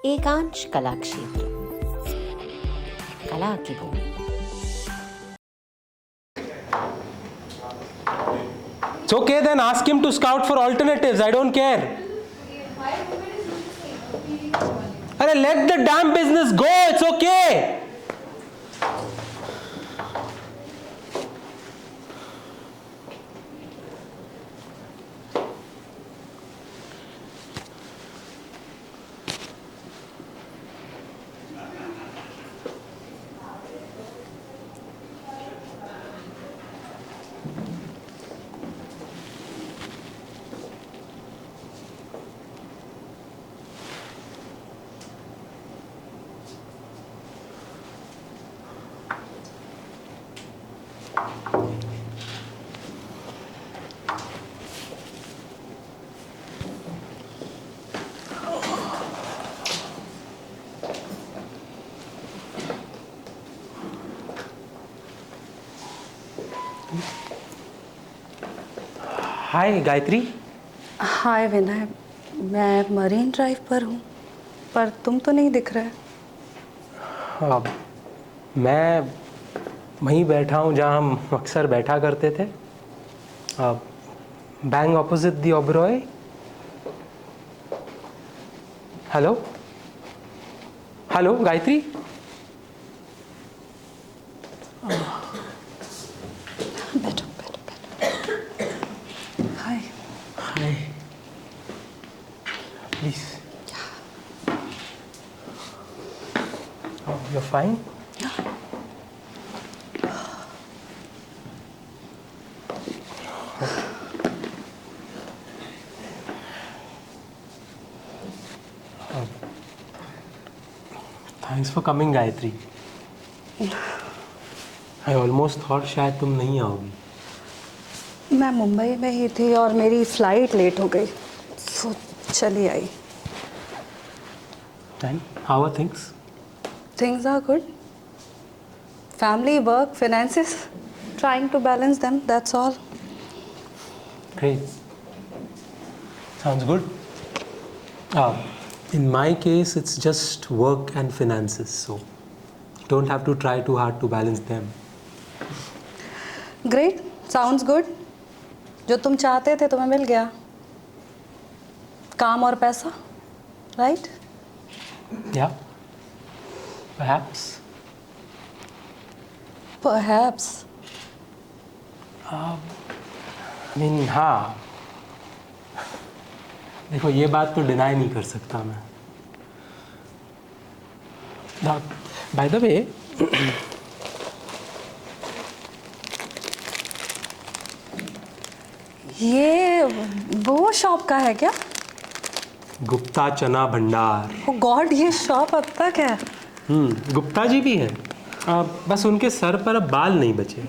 एकांश कला क्षेत्र, कला की भूमि। It's okay, then ask him to scout for alternatives. I don't care. Arey, let the damn business go. It's okay. हाय गायत्री। हाय विनय, मैं marine drive पर हूँ, पर तुम तो नहीं दिख रहे। मैं वहीं बैठा हूँ जहाँ हम अक्सर बैठा करते थे, bank opposite the Oberoi. Hello hello Gayatri. बैठो बैठो बैठो। Hi hi, please. You fine? Thanks for coming Gayatri. I almost thought शायद तुम नहीं आओगी। मैं मुंबई में ही थी और मेरी फ्लाइट लेट हो गई, तो चली आई। And how are things? Things are good. Family, work, finances, trying to balance them, that's all. Great. Sounds good. In my case, it's just work and finances, so don't have to try too hard to balance them. Great, sounds good. जो तुम चाहते थे तुम्हें मिल गया, काम और पैसा, right? Yeah, perhaps. Perhaps. I mean, हाँ, देखो ये बात तो डिनाई नहीं कर सकता मैं। बाय द वे, ये वो शॉप का है क्या? गुप्ता चना भंडार। ओ गॉड, ये शॉप अब तक है? गुप्ता जी भी हैं, बस उनके सर पर अब बाल नहीं बचे।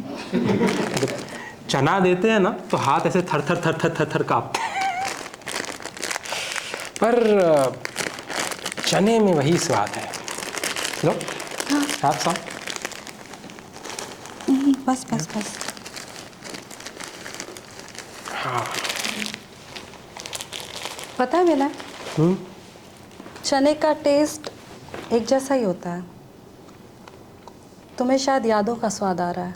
जब चना देते हैं ना तो हाथ ऐसे थर थर थर थर थर थर कांपते हैं। पर चने में वही स्वाद है। लो, आप सब। बस बस बस। हाँ। पता है विनय, चने का टेस्ट एक जैसा ही होता है। तुम्हें शायद यादों का स्वाद आ रहा है।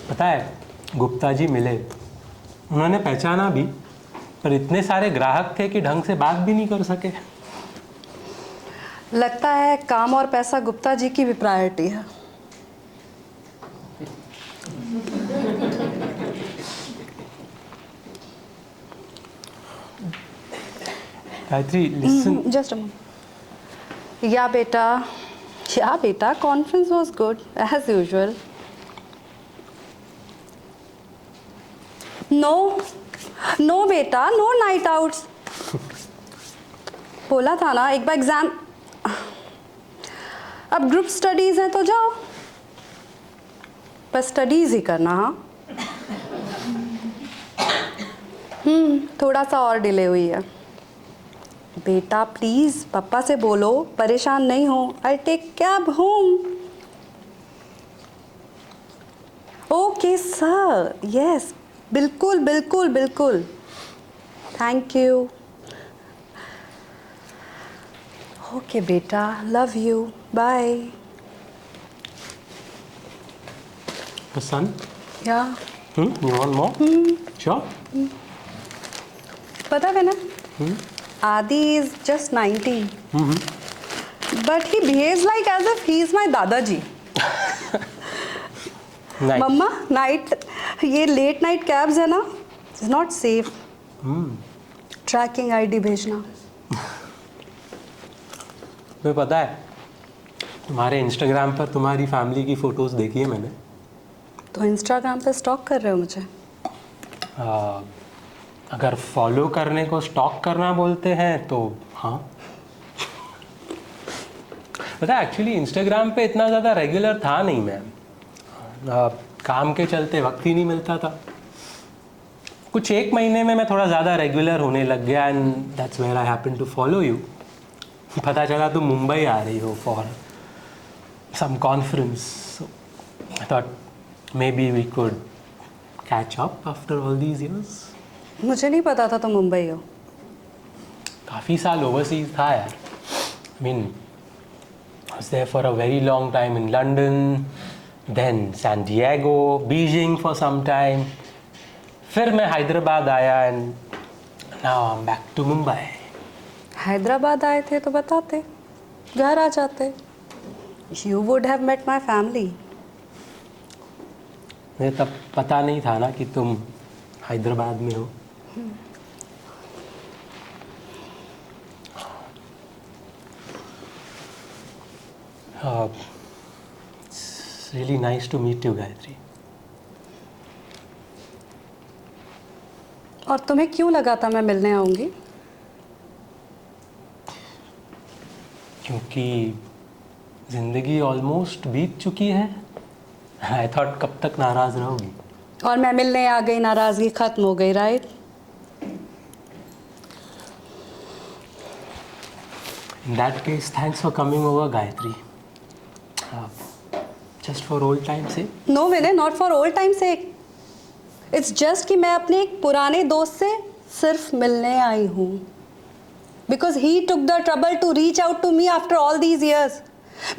पता है, गुप्ता जी मिले, उन्होंने पहचाना भी, पर इतने सारे ग्राहक थे कि ढंग से बात भी नहीं कर सके। लगता है काम और पैसा गुप्ता जी की भी प्रायोरिटी है। Gayatri, listen. Just a moment. या बेटा, conference was good as usual. No बेटा, नो नाइट आउट्स। बोला था ना एक बार एग्जाम। अब ग्रुप स्टडीज हैं तो जाओ, पर स्टडीज ही करना। हाँ, थोड़ा सा और डिले हुई है। बेटा प्लीज पापा से बोलो परेशान नहीं हो। I take cab home. Okay sir, yes, बिल्कुल बिल्कुल बिल्कुल। Thank you. ओके बेटा, love you, bye. Son, yeah you want more? Sure. पता है ना, Adi is just 19, but he behaves like as if he is my दादाजी। Nice. मम्मा, night ये लेट नाइट कैब्स है ना, is not safe. Tracking ID भेजना। तुम्हें पता है, तुम्हारे इंस्टाग्राम पर तुम्हारी फैमिली की फ़ोटोज़ देखी है मैंने। तो इंस्टाग्राम पे स्टॉक कर रहे हो मुझे? अगर फॉलो करने को स्टॉक करना बोलते हैं तो हाँ। पता है, एक्चुअली इंस्टाग्राम पे इतना ज़्यादा रेगुलर था नहीं मैं। काम के चलते वक्त ही नहीं मिलता था। कुछ एक महीने में मैं थोड़ा ज़्यादा रेगुलर होने लग गया and that's where I happen to follow you. पता चला तुम मुंबई आ रही हो for some conference. I thought maybe we could catch up after all these years. मुझे नहीं पता था तुम मुंबई हो। काफ़ी साल ओवरसीज था यार। I mean I was there for a very long time in London, then San Diego, Beijing for some time. फिर मैं हैदराबाद आया and now I am back to Mumbai. Hyderabad आए थे तो बताते, घर आ जाते। You would have met my family. मुझे तब पता नहीं था ना कि तुम हैदराबाद में हो। It's really nice to meet you, Gayatri. और तुम्हें क्यों लगा था मैं मिलने आऊंगी? क्योंकि ज़िंदगी ऑलमोस्ट बीत चुकी है। आई थॉट कब तक नाराज़ रहोगी। और मैं मिलने आ गई, नाराजगी खत्म हो गई, right? In that case, thanks for coming over, Gayatri. Just for old time's sake? No Vinay, not for old time sake. It's just कि मैं अपने एक पुराने दोस्त से सिर्फ मिलने आई हूँ। Because he took the trouble to reach out to me after all these years.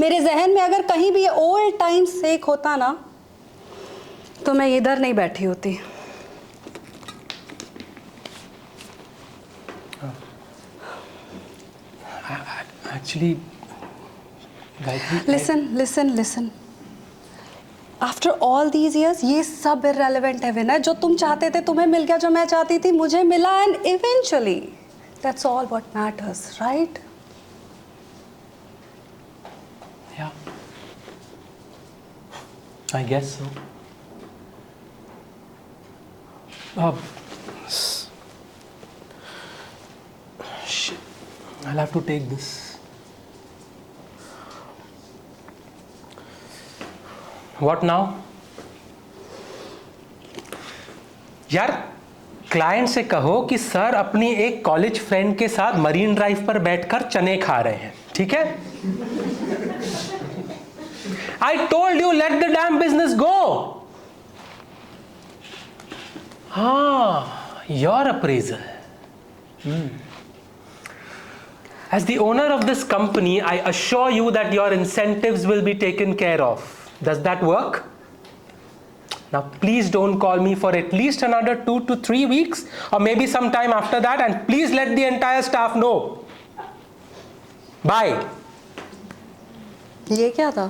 मेरे जहन में अगर कहीं भी ओल्ड टाइम सेक होता ना, तो मैं इधर नहीं बैठी होती। Actually, Gayatri, listen after all these years ये सब इररेलेवेंट है विनय। जो तुम चाहते थे तुम्हें मिल गया, जो मैं चाहती थी मुझे मिला, and eventually that's all what matters, right? Yeah, I guess so. Shit, I'll have to take this. What now? यार, क्लाइंट से कहो कि सर अपनी एक कॉलेज फ्रेंड के साथ मरीन ड्राइव पर बैठकर चने खा रहे हैं, ठीक है? I told you let the damn business go. Your appraisal. As the owner of this company, I assure you that your incentives will be taken care of. Does that work? Now, please don't call me for at least another 2 to 3 weeks, or maybe some time after that, and please let the entire staff know. Bye. ये क्या था?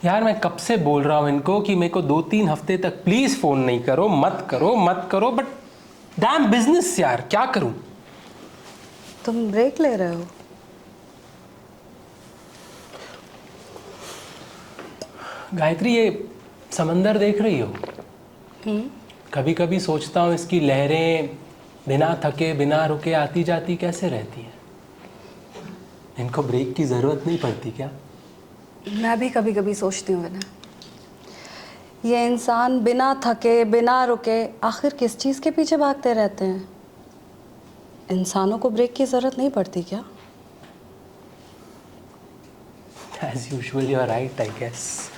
यार, मैं कब से बोल रहा हूँ इनको कि मेरे को 2-3 हफ्ते तक प्लीज फोन नहीं करो, मत करो, बट डैम बिजनेस यार, क्या करूं? तुम ब्रेक ले रहे हो? गायत्री, ये समंदर देख रही हो? कभी कभी सोचता हूँ इसकी लहरें बिना थके बिना रुके आती जाती कैसे रहती हैं। इनको ब्रेक की जरूरत नहीं पड़ती क्या? मैं भी कभी कभी सोचती हूँ ना, ये इंसान बिना थके बिना रुके आखिर किस चीज़ के पीछे भागते रहते हैं? इंसानों को ब्रेक की ज़रूरत नहीं पड़ती क्या? As usual, you are right, I guess.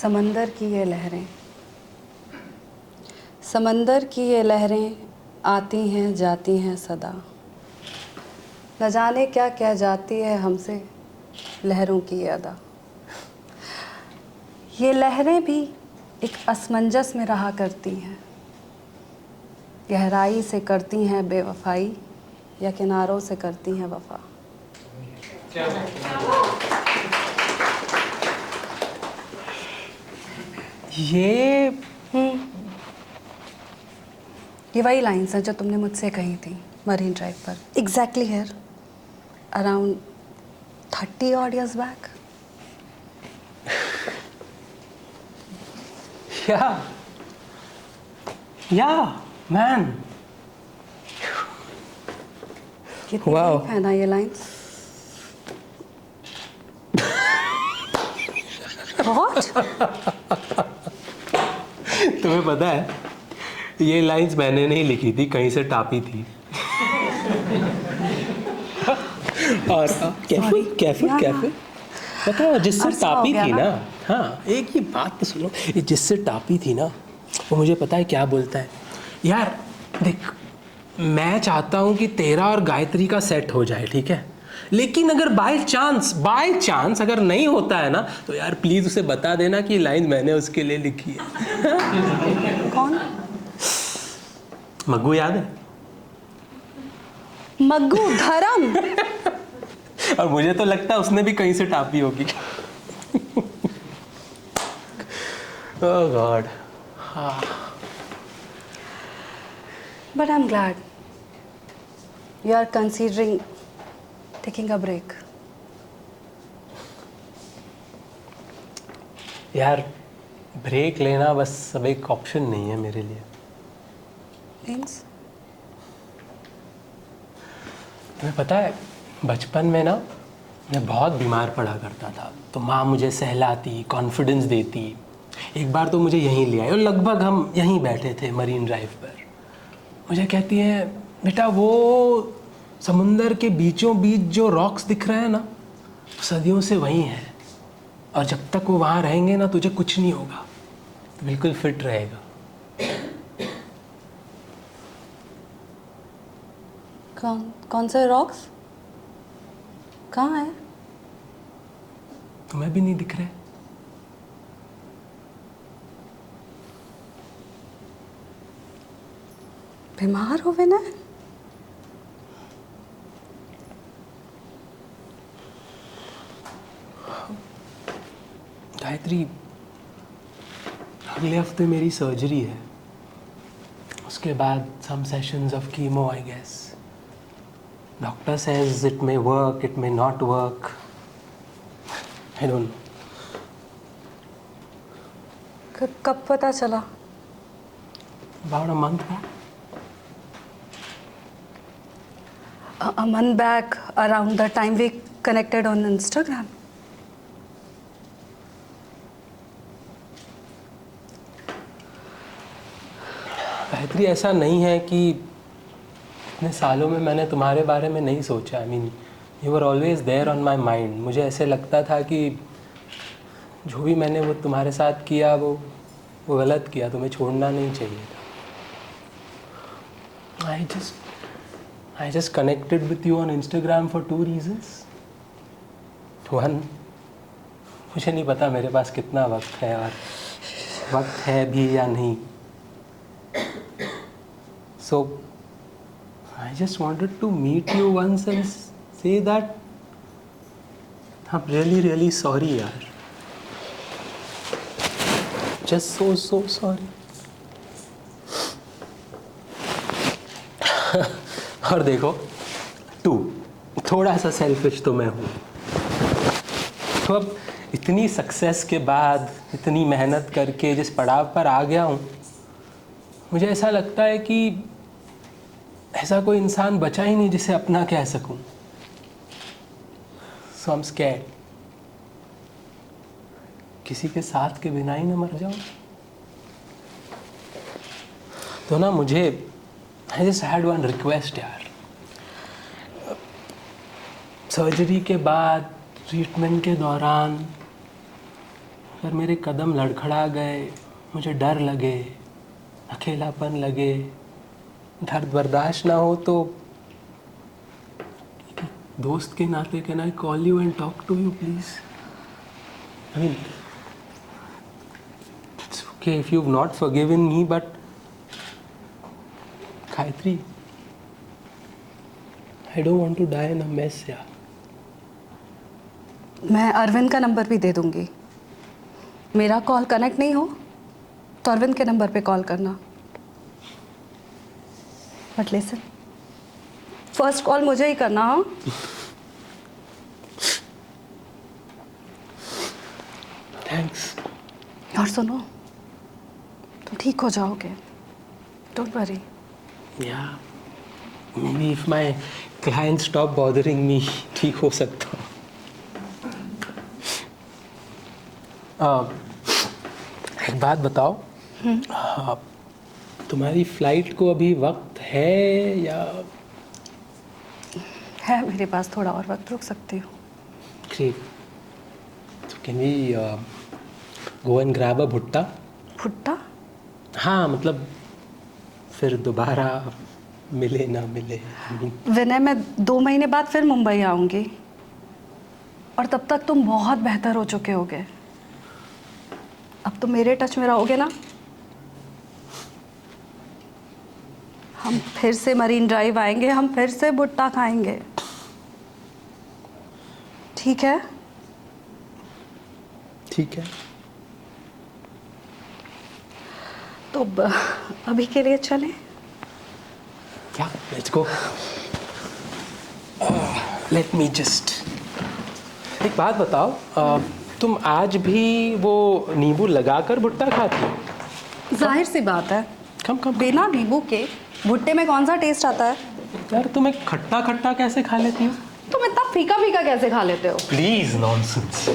समंदर की ये लहरें, समंदर की ये लहरें आती हैं जाती हैं सदा, न जाने क्या कह जाती है हमसे लहरों की ये अदा। ये लहरें भी एक असमंजस में रहा करती हैं, गहराई से करती हैं बेवफाई या किनारों से करती हैं वफा। ये ये वही लाइन्स हैं जो तुमने मुझसे कही थी मरीन ड्राइव पर, exactly here, around 30 odd years back. Yeah, man. कितनी Wow. deep है ना ये लाइन्स? What? तुम्हें पता है ये लाइंस मैंने नहीं लिखी थी, कहीं से टापी थी। और कैफे पता है जिससे अरसा हो टापी गया थी ना? ना, हाँ एक ही बात तो सुनो, ये जिससे टापी थी ना वो मुझे पता है क्या बोलता है, यार देख मैं चाहता हूँ कि तेरा और गायत्री का सेट हो जाए, ठीक है, लेकिन अगर बाय चांस अगर नहीं होता है ना तो यार प्लीज उसे बता देना कि लाइन मैंने उसके लिए लिखी है। कौन? मग्गू याद है? मग्गू धर्म। और मुझे तो लगता है उसने भी कहीं से टापी होगी। ओह God. But I'm glad you are considering taking a break. यार ब्रेक लेना बस अब एक ऑप्शन नहीं है मेरे लिए। Means? तुम्हें पता है बचपन में ना मैं बहुत बीमार पड़ा करता था, तो माँ मुझे सहलाती, कॉन्फिडेंस देती। एक बार तो मुझे यहीं ले आई और लगभग हम यहीं बैठे थे मरीन ड्राइव पर। मुझे कहती है बेटा वो समुंदर के बीचों बीच जो रॉक्स दिख रहे हैं ना सदियों से वहीं हैं, और जब तक वो वहाँ रहेंगे ना तुझे कुछ नहीं होगा, तो बिल्कुल फिट रहेगा। कौन से रॉक्स? कहाँ है? तुम्हें भी नहीं दिख रहे? बीमार हो गए ना? गायत्री अगले हफ्ते मेरी सर्जरी है, उसके बाद some sessions of chemo I guess. Doctor says it may work, it may not work, I don't know. कब पता चला? About a month back. A month back, around the time we connected on Instagram. Gayatri ऐसा नहीं है कि इतने सालों में मैंने तुम्हारे बारे में नहीं सोचा। I mean you were always there on my mind. मुझे ऐसे लगता था कि जो भी मैंने वो तुम्हारे साथ किया वो गलत किया, तुम्हें छोड़ना नहीं चाहिए था। I just connected with you on Instagram for 2 reasons. One, मुझे नहीं पता मेरे पास कितना वक्त है और वक्त है भी या नहीं। So I just wanted to meet you once and say that I'm really sorry यार। Just so sorry। और देखो थोड़ा सा सेल्फिश तो मैं हूँ। तो अब इतनी सक्सेस के बाद इतनी मेहनत करके जिस पड़ाव पर आ गया हूँ, मुझे ऐसा लगता है कि ऐसा कोई इंसान बचा ही नहीं जिसे अपना कह सकूं। So I'm scared किसी के साथ के बिना ही ना मर जाऊं। तो ना मुझे I just had one request यार। सर्जरी के बाद ट्रीटमेंट के दौरान अगर मेरे कदम लड़खड़ा गए, मुझे डर लगे, अकेलापन लगे, दर्द बर्दाश्त ना हो तो दोस्त के नाते can I call you and talk to you please? I mean it's okay if you have not forgiven me, but Gayatri, I don't want to die in a mess यार. मैं अरविंद का नंबर भी दे दूंगी. मेरा कॉल कनेक्ट नहीं हो तो अरविंद के नंबर पे कॉल करना. बट लिसन, फर्स्ट कॉल मुझे ही करना. हाँ, थैंक्स. और सुनो, तुम ठीक हो जाओगे. Don't worry. Yeah, maybe if my clients stop bothering me, ठीक हो सकता हूँ. एक बात बताओ, तुम्हारी फ्लाइट को अभी वक्त है या? है मेरे पास थोड़ा और वक्त, रुक सकती हूँ. Great. So can we go and grab a भुट्टा? भुट्टा? हाँ, मतलब फिर दोबारा मिले ना मिले. विनय, मैं 2 महीने बाद फिर मुंबई आऊंगी और तब तक तुम बहुत बेहतर हो चुके होगे. अब तो मेरे टच में रहोगे ना. हम फिर से मरीन ड्राइव आएंगे, हम फिर से भुट्टा खाएंगे. ठीक है? ठीक है. तो अभी के लिए चलें? क्या? Let's go. Let me just. एक बात बताओ, तुम आज भी वो नींबू लगाकर भुट्टा खाती हो? जाहिर सी बात है, कम कम. बिना नींबू के भुट्टे में कौन सा टेस्ट आता है? यार तुम एक खट्टा खट्टा कैसे खा लेती हो? तुम इतना फीका फीका कैसे खा लेते हो? Please nonsense.